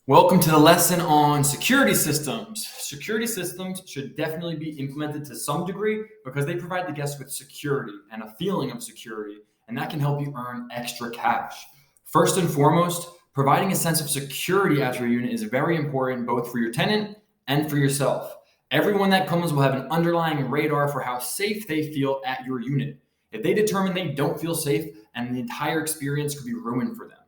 Welcome to the lesson on security systems. Security systems should definitely be implemented to some degree because they provide the guests with security and a feeling of security, and that can help you earn extra cash. First and foremost, providing a sense of security at your unit is very important both for your tenant and for yourself. Everyone that comes will have an underlying radar for how safe they feel at your unit. If they determine they don't feel safe, and the entire experience could be ruined for them.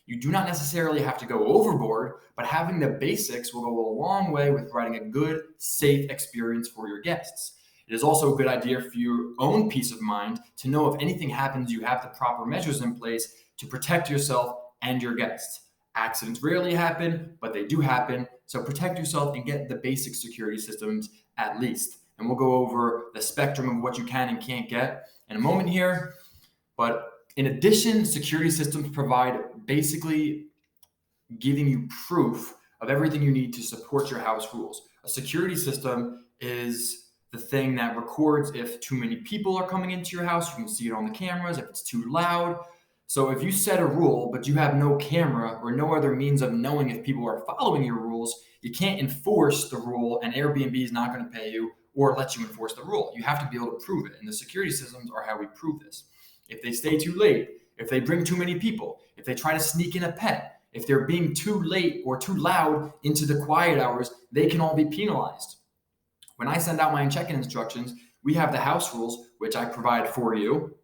You do not necessarily have to go overboard, but having the basics will go a long way with providing a good, safe experience for your guests. It is also a good idea for your own peace of mind to know if anything happens, you have the proper measures in place to protect yourself and your guests. Accidents rarely happen, but they do happen. So protect yourself and get the basic security systems at least. And we'll go over the spectrum of what you can and can't get in a moment here. But in addition, security systems provide basically giving you proof of everything you need to support your house rules. A security system is the thing that records if too many people are coming into your house. You can see it on the cameras, if it's too loud. So if you set a rule, but you have no camera or no other means of knowing if people are following your rules, you can't enforce the rule, and Airbnb is not going to pay you or let you enforce the rule. You have to be able to prove it, and the security systems are how we prove this. If they stay too late, if they bring too many people, if they try to sneak in a pet, if they're being too late or too loud into the quiet hours, they can all be penalized. When I send out my check-in instructions, we have the house rules, which I provide for you.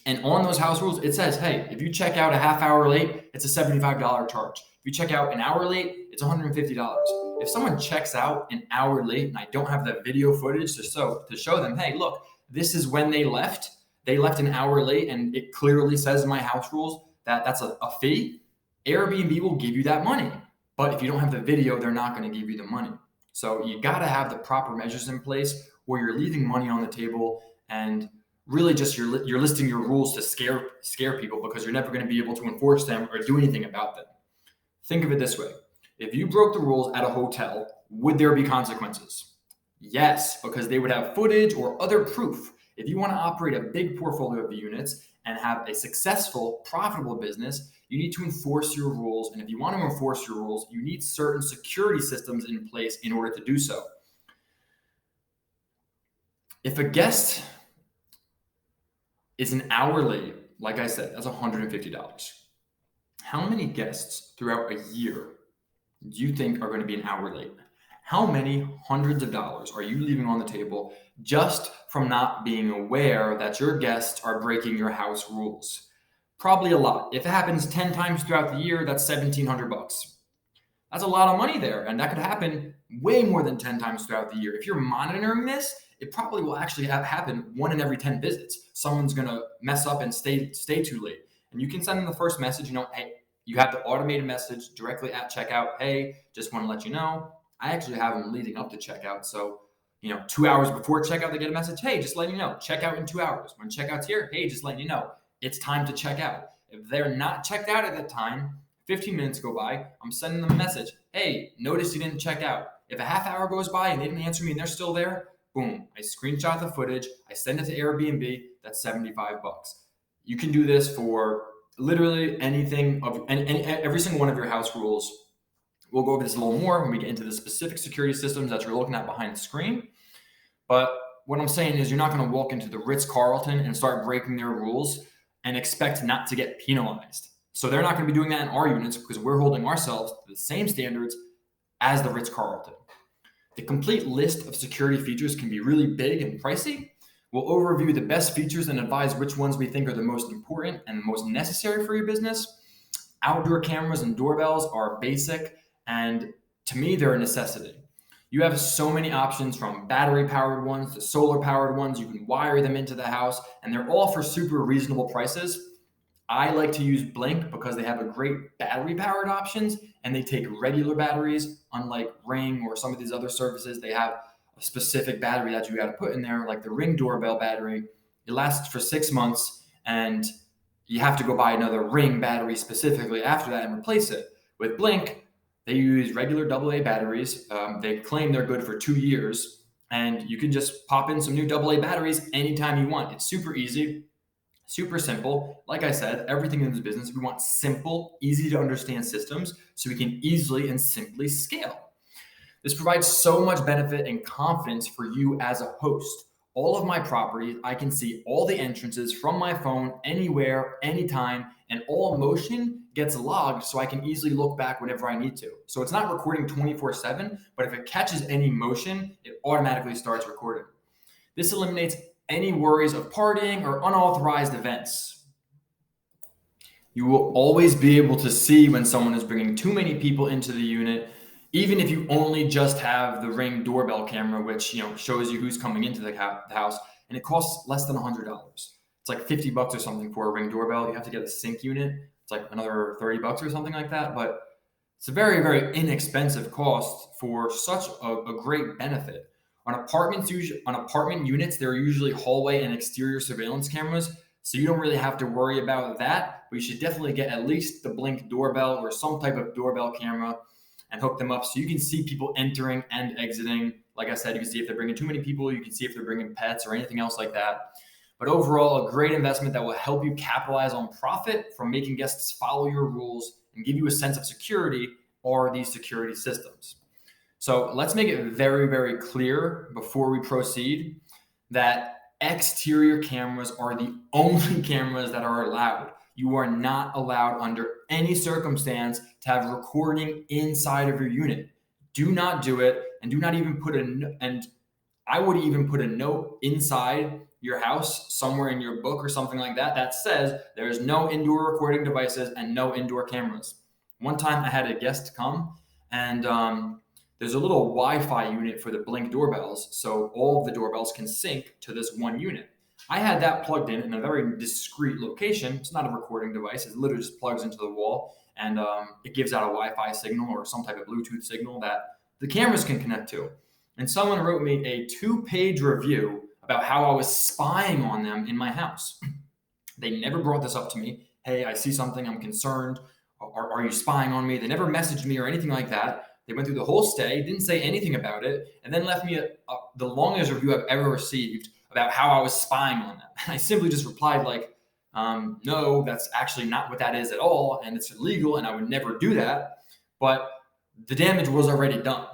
And on those house rules, it says, hey, if you check out a half hour late, it's a $75 charge. If you check out an hour late, it's $150. If someone checks out an hour late and I don't have the video footage to show them, hey, look, this is when they left. They left an hour late and it clearly says in my house rules that that's a fee. Airbnb will give you that money. But if you don't have the video, they're not going to give you the money. So you got to have the proper measures in place or you're leaving money on the table and really just you're listing your rules to scare people because you're never going to be able to enforce them or do anything about them. Think of it this way. If you broke the rules at a hotel, would there be consequences? Yes, because they would have footage or other proof. If you want to operate a big portfolio of units and have a successful, profitable business, you need to enforce your rules. And if you want to enforce your rules, you need certain security systems in place in order to do so. If a guest is an hour late, like I said, that's $150. How many guests throughout a year do you think are going to be an hour late? How many hundreds of dollars are you leaving on the table just from not being aware that your guests are breaking your house rules? Probably a lot. If it happens 10 times throughout the year, that's $1,700. That's a lot of money there, and that could happen way more than 10 times throughout the year. If you're monitoring this, it probably will actually happen 1 in every 10 visits. Someone's going to mess up and stay too late. And you can send them the first message, hey, you have the automated message directly at checkout. Hey, just want to let you know. I actually have them leading up to checkout. So, 2 hours before checkout, they get a message. Hey, just letting you know, checkout in 2 hours. When checkout's here, hey, just letting you know, it's time to check out. If they're not checked out at that time, 15 minutes go by, I'm sending them a message. Hey, notice you didn't check out. If a half hour goes by and they didn't answer me and they're still there, boom, I screenshot the footage. I send it to Airbnb. That's $75. You can do this for literally anything every single one of your house rules. We'll go over this a little more when we get into the specific security systems that you're looking at behind the screen. But what I'm saying is you're not going to walk into the Ritz-Carlton and start breaking their rules and expect not to get penalized. So they're not going to be doing that in our units because we're holding ourselves to the same standards as the Ritz-Carlton. The complete list of security features can be really big and pricey. We'll overview the best features and advise which ones we think are the most important and the most necessary for your business. Outdoor cameras and doorbells are basic, and to me, they're a necessity. You have so many options from battery-powered ones to solar-powered ones. You can wire them into the house, and they're all for super reasonable prices. I like to use Blink because they have a great battery-powered options, and they take regular batteries, unlike Ring or some of these other services. They have a specific battery that you got to put in there, like the Ring doorbell battery. It lasts for 6 months, and you have to go buy another Ring battery specifically after that and replace it. With Blink, they use regular AA batteries. They claim they're good for 2 years, and you can just pop in some new AA batteries anytime you want. It's super easy. Super simple. Like I said, everything in this business, we want simple, easy to understand systems so we can easily and simply scale. This provides so much benefit and confidence for you as a host. All of my properties, I can see all the entrances from my phone anywhere, anytime, and all motion gets logged so I can easily look back whenever I need to. So it's not recording 24/7, but if it catches any motion, it automatically starts recording. This eliminates any worries of partying or unauthorized events. You will always be able to see when someone is bringing too many people into the unit, even if you only just have the Ring doorbell camera, which shows you who's coming into the house, and it costs less than $100. It's like $50 or something for a Ring doorbell. You have to get a sync unit. It's like another $30 or something like that, but it's a very, very inexpensive cost for such a great benefit. On apartment units, there are usually hallway and exterior surveillance cameras, so you don't really have to worry about that. But you should definitely get at least the Blink doorbell or some type of doorbell camera and hook them up so you can see people entering and exiting. Like I said, you can see if they're bringing too many people, you can see if they're bringing pets or anything else like that. But overall, a great investment that will help you capitalize on profit from making guests follow your rules and give you a sense of security are these security systems. So let's make it very, very clear before we proceed that exterior cameras are the only cameras that are allowed. You are not allowed under any circumstance to have recording inside of your unit. Do not do it, and do not even I would even put a note inside your house somewhere in your book or something like that that says there's no indoor recording devices and no indoor cameras. One time I had a guest come and there's a little Wi-Fi unit for the Blink doorbells, so all of the doorbells can sync to this one unit. I had that plugged in a very discreet location. It's not a recording device. It literally just plugs into the wall, and it gives out a Wi-Fi signal or some type of Bluetooth signal that the cameras can connect to. And someone wrote me a 2-page review about how I was spying on them in my house. They never brought this up to me. Hey, I see something. I'm concerned. Are you spying on me? They never messaged me or anything like that. They went through the whole stay, didn't say anything about it, and then left me the longest review I've ever received about how I was spying on them. I simply just replied like, no, that's actually not what that is at all, and it's illegal, and I would never do that. But the damage was already done.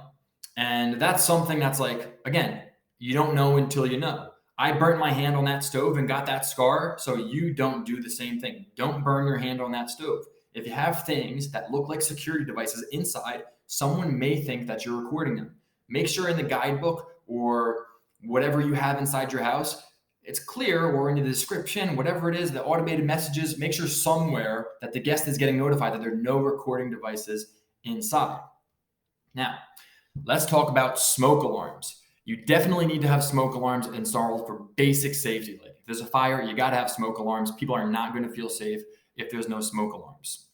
And that's something that's like, again, you don't know until you know. I burnt my hand on that stove and got that scar, so you don't do the same thing. Don't burn your hand on that stove. If you have things that look like security devices inside, someone may think that you're recording them. Make sure in the guidebook or whatever you have inside your house, it's clear, or in the description, whatever it is, the automated messages, make sure somewhere that the guest is getting notified that there are no recording devices inside. Now, let's talk about smoke alarms. You definitely need to have smoke alarms installed for basic safety. Like if there's a fire, you got to have smoke alarms. People are not going to feel safe if there's no smoke alarms.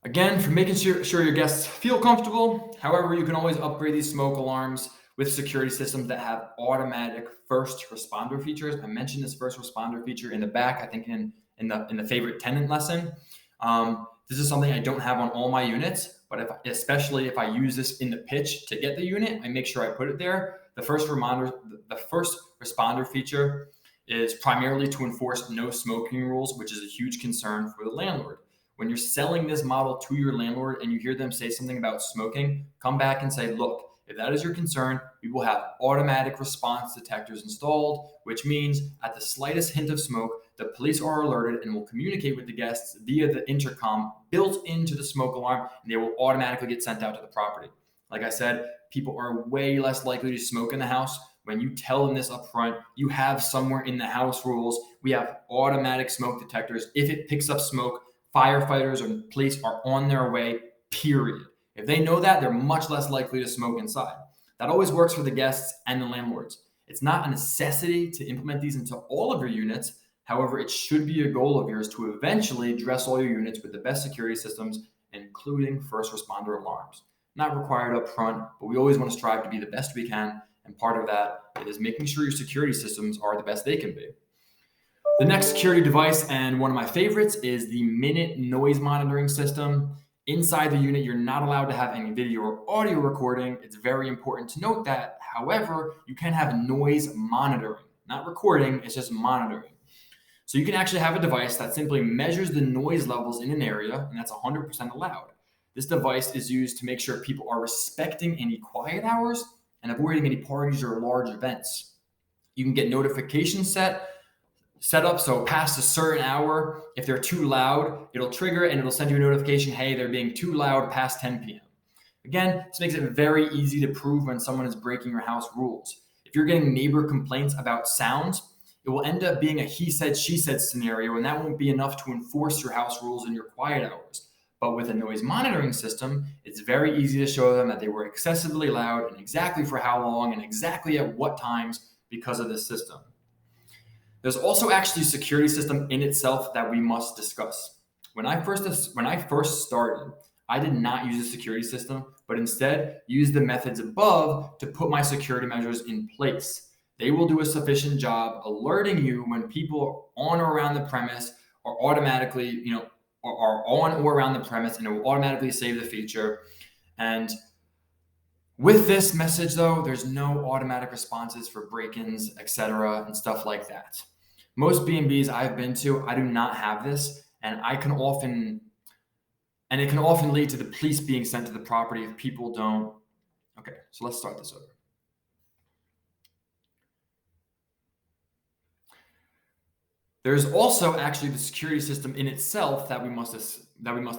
Again, for making sure your guests feel comfortable. However, you can always upgrade these smoke alarms with security systems that have automatic first responder features. I mentioned this first responder feature in the back, I think in the favorite tenant lesson. This is something I don't have on all my units, but especially if I use this in the pitch to get the unit, I make sure I put it there. The first responder feature is primarily to enforce no smoking rules, which is a huge concern for the landlord. When you're selling this model to your landlord and you hear them say something about smoking, come back and say, look, if that is your concern, we will have automatic response detectors installed, which means at the slightest hint of smoke, the police are alerted and will communicate with the guests via the intercom built into the smoke alarm, and they will automatically get sent out to the property. Like I said, people are way less likely to smoke in the house. When you tell them this up front, you have somewhere in the house rules, we have automatic smoke detectors. If it picks up smoke, firefighters or police are on their way, period. If they know that, they're much less likely to smoke inside. That always works for the guests and the landlords. It's not a necessity to implement these into all of your units. However, it should be a goal of yours to eventually dress all your units with the best security systems, including first responder alarms. Not required up front, but we always want to strive to be the best we can. And part of that is making sure your security systems are the best they can be. The next security device, and one of my favorites, is the Minute noise monitoring system. Inside the unit, you're not allowed to have any video or audio recording. It's very important to note that. However, you can have noise monitoring, not recording, it's just monitoring. So you can actually have a device that simply measures the noise levels in an area, and that's 100% allowed. This device is used to make sure people are respecting any quiet hours and avoiding any parties or large events. You can get notifications set up so past a certain hour, if they're too loud, it'll trigger and it'll send you a notification, hey, they're being too loud past 10 p.m. Again, this makes it very easy to prove when someone is breaking your house rules. If you're getting neighbor complaints about sounds, it will end up being a he said, she said scenario, and that won't be enough to enforce your house rules in your quiet hours. But with a noise monitoring system, it's very easy to show them that they were excessively loud and exactly for how long and exactly at what times because of this system. There's also actually a security system in itself that we must discuss. When I first started, I did not use a security system, but instead used the methods above to put my security measures in place. They will do a sufficient job alerting you when people on or around the premise are automatically, are on or around the premise, and it will automatically save the feature. And with this message, though, there's no automatic responses for break-ins, etc., and stuff like that. Most B&Bs I've been to, I do not have this, and it can often lead to the police being sent to the property if people don't. Okay, so let's start this over. There's also actually the security system in itself that we must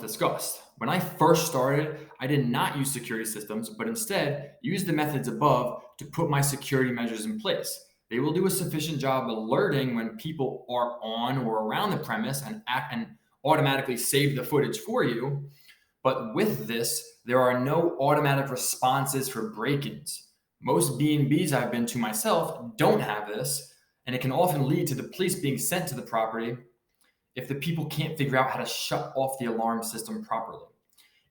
discuss. When I first started, I did not use security systems, but instead used the methods above to put my security measures in place. They will do a sufficient job alerting when people are on or around the premise and automatically save the footage for you. But with this, there are no automatic responses for break-ins. Most B&Bs I've been to myself don't have this, and it can often lead to the police being sent to the property if the people can't figure out how to shut off the alarm system properly.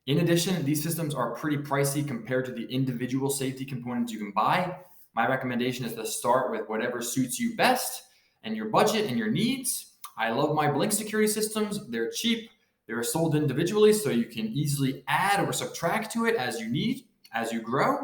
In addition, these systems are pretty pricey compared to the individual safety components you can buy. My recommendation is to start with whatever suits you best and your budget and your needs. I love my Blink security systems. They're cheap. They're sold individually, so you can easily add or subtract to it as you need, as you grow.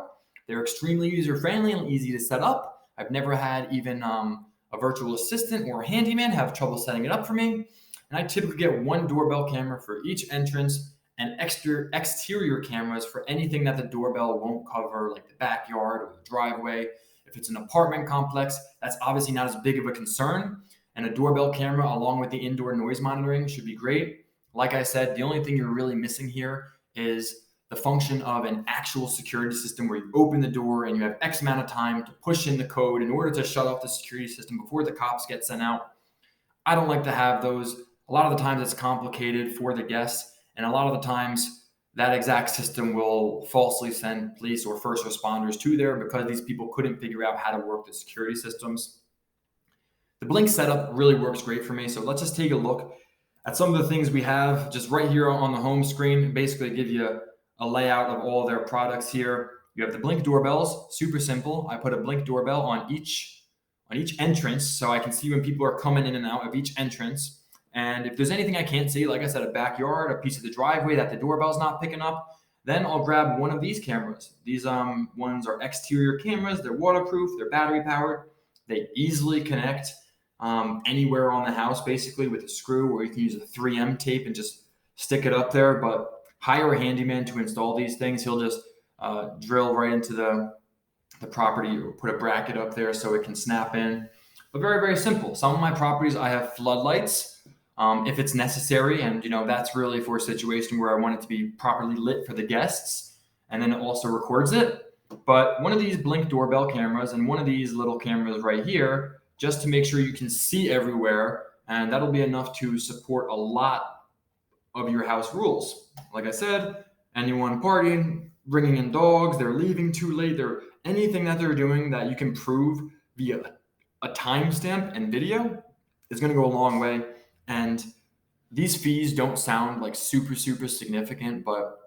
They're extremely user-friendly and easy to set up. I've never had even a virtual assistant or a handyman have trouble setting it up for me. And I typically get one doorbell camera for each entrance and exterior cameras for anything that the doorbell won't cover, like the backyard or the driveway. If it's an apartment complex, that's obviously not as big of a concern. And a doorbell camera along with the indoor noise monitoring should be great. Like I said, the only thing you're really missing here is the function of an actual security system where you open the door and you have X amount of time to push in the code in order to shut off the security system before the cops get sent out. I don't like to have those. A lot of the times it's complicated for the guests, and a lot of the times that exact system will falsely send police or first responders to there because these people couldn't figure out how to work the security systems. The Blink setup really works great for me, so let's just take a look at some of the things we have just right here on the home screen. Basically give you a layout of all their products here. You have the Blink doorbells, super simple. I put a Blink doorbell on each entrance so I can see when people are coming in and out of each entrance. And if there's anything I can't see, like I said, a backyard, a piece of the driveway that the doorbell's not picking up, then I'll grab one of these cameras. These ones are exterior cameras. They're waterproof, they're battery powered. They easily connect anywhere on the house, basically with a screw, or you can use a 3M tape and just stick it up there. But hire a handyman to install these things. He'll just drill right into the property or put a bracket up there so it can snap in. But very, very simple. Some of my properties, I have floodlights if it's necessary. And, that's really for a situation where I want it to be properly lit for the guests. And then it also records it. But one of these Blink doorbell cameras and one of these little cameras right here, just to make sure you can see everywhere. And that'll be enough to support a lot of your house rules. Like I said, anyone partying, bringing in dogs, they're leaving too late, anything that they're doing that you can prove via a timestamp and video is going to go a long way. And these fees don't sound like super, super significant, but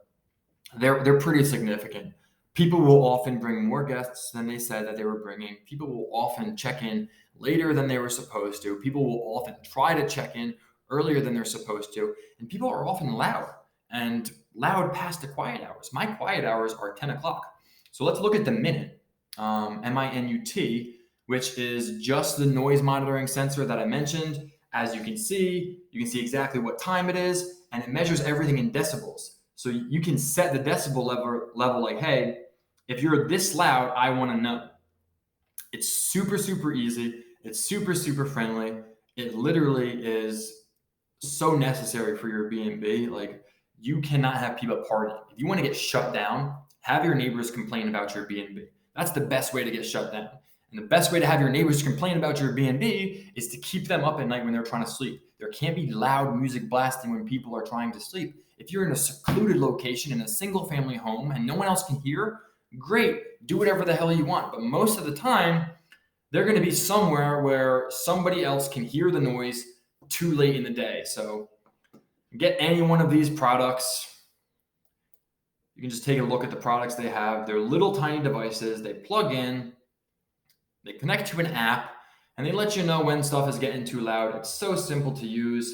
they're pretty significant. People will often bring more guests than they said that they were bringing. People will often check in later than they were supposed to. People will often try to check in earlier than they're supposed to. And people are often loud. and loud past the quiet hours. My quiet hours are 10 o'clock. So let's look at the Minut, MINUT, which is just the noise monitoring sensor that I mentioned. As you can see exactly what time it is, and it measures everything in decibels. So you can set the decibel level like, hey, if you're this loud, I want to know. It's super, super easy. It's super, super friendly. It literally is so necessary for your B&B. Like, you cannot have people partying. If you want to get shut down, have your neighbors complain about your B&B. That's the best way to get shut down. And the best way to have your neighbors complain about your B&B is to keep them up at night when they're trying to sleep. There can't be loud music blasting when people are trying to sleep. If you're in a secluded location in a single family home and no one else can hear, great, do whatever the hell you want. But most of the time, they're going to be somewhere where somebody else can hear the noise too late in the day. So get any one of these products. You can just take a look at the products they have. They're little tiny devices. They plug in, they connect to an app, and they let you know when stuff is getting too loud. It's so simple to use.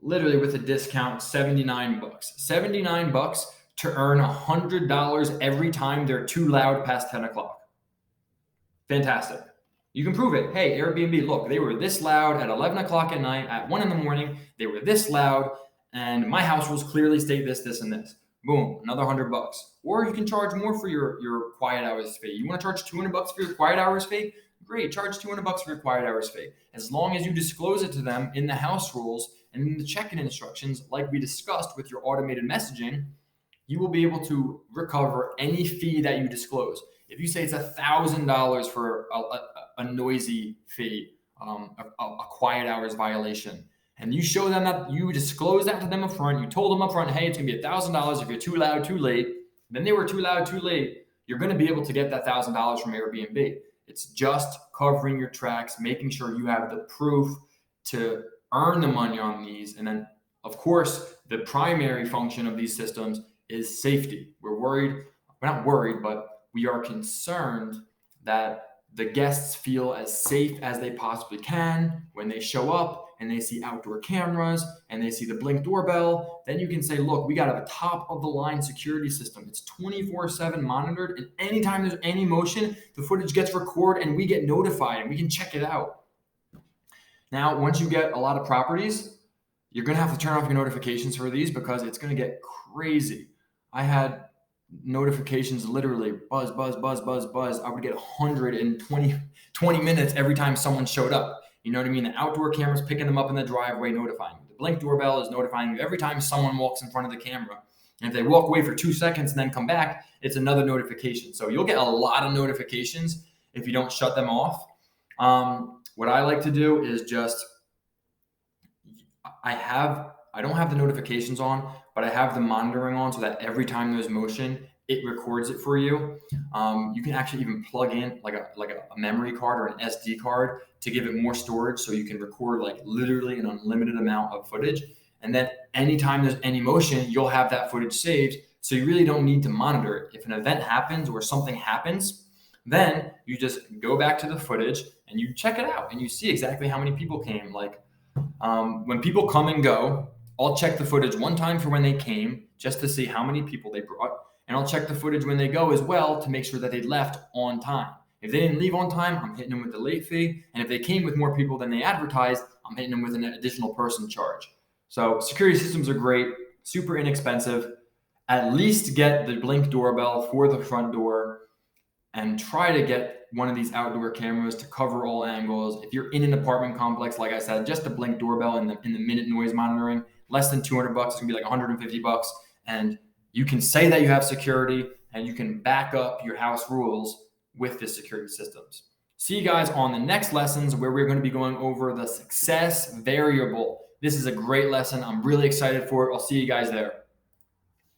Literally with a discount, $79. $79 to earn $100 every time they're too loud past 10 o'clock. Fantastic. You can prove it. Hey, Airbnb, look, they were this loud at 11 o'clock at night, at 1 in the morning. They were this loud, and my house rules clearly state this, this, and this. Boom, another $100. Or you can charge more for your quiet hours fee. You want to charge $200 for your quiet hours fee? Great, charge $200 for your quiet hours fee. As long as you disclose it to them in the house rules and in the check-in instructions, like we discussed with your automated messaging, you will be able to recover any fee that you disclose. If you say it's $1,000 for a noisy fee, a quiet hours violation, and you show them that you disclose that to them up front, you told them up front, hey, it's gonna be $1,000 if you're too loud, too late, then they were too loud, too late, you're gonna be able to get that $1,000 from Airbnb. It's just covering your tracks, making sure you have the proof to earn the money on these. And then, of course, the primary function of these systems is safety. We're not worried, but we are concerned that the guests feel as safe as they possibly can when they show up and they see outdoor cameras and they see the Blink doorbell. Then you can say, look, we got a top of the line security system. It's 24/7 monitored, and anytime there's any motion, the footage gets recorded and we get notified and we can check it out. Now, once you get a lot of properties, you're gonna have to turn off your notifications for these because it's gonna get crazy. I had notifications literally buzz, buzz, buzz, buzz, buzz. I would get 120 minutes every time someone showed up. You know what I mean? The outdoor camera's picking them up in the driveway, notifying you. The Blink doorbell is notifying you every time someone walks in front of the camera. And if they walk away for 2 seconds and then come back, it's another notification. So you'll get a lot of notifications if you don't shut them off. What I like to do is just, I don't have the notifications on, but I have the monitoring on so that every time there's motion, it records it for you. You can actually even plug in like a memory card or an SD card to give it more storage, so you can record like literally an unlimited amount of footage. And then anytime there's any motion, you'll have that footage saved. So you really don't need to monitor it. If an event happens or something happens, then you just go back to the footage and you check it out and you see exactly how many people came. Like when people come and go, I'll check the footage one time for when they came just to see how many people they brought. And I'll check the footage when they go as well to make sure that they left on time. If they didn't leave on time, I'm hitting them with the late fee. And if they came with more people than they advertised, I'm hitting them with an additional person charge. So security systems are great, super inexpensive. At least get the Blink doorbell for the front door and try to get one of these outdoor cameras to cover all angles. If you're in an apartment complex, like I said, just the Blink doorbell and the Minut noise monitoring, less than $200, it's gonna be like $150. And you can say that you have security and you can back up your house rules with the security systems. See you guys on the next lessons where we're going to be going over the success variable. This is a great lesson. I'm really excited for it. I'll see you guys there.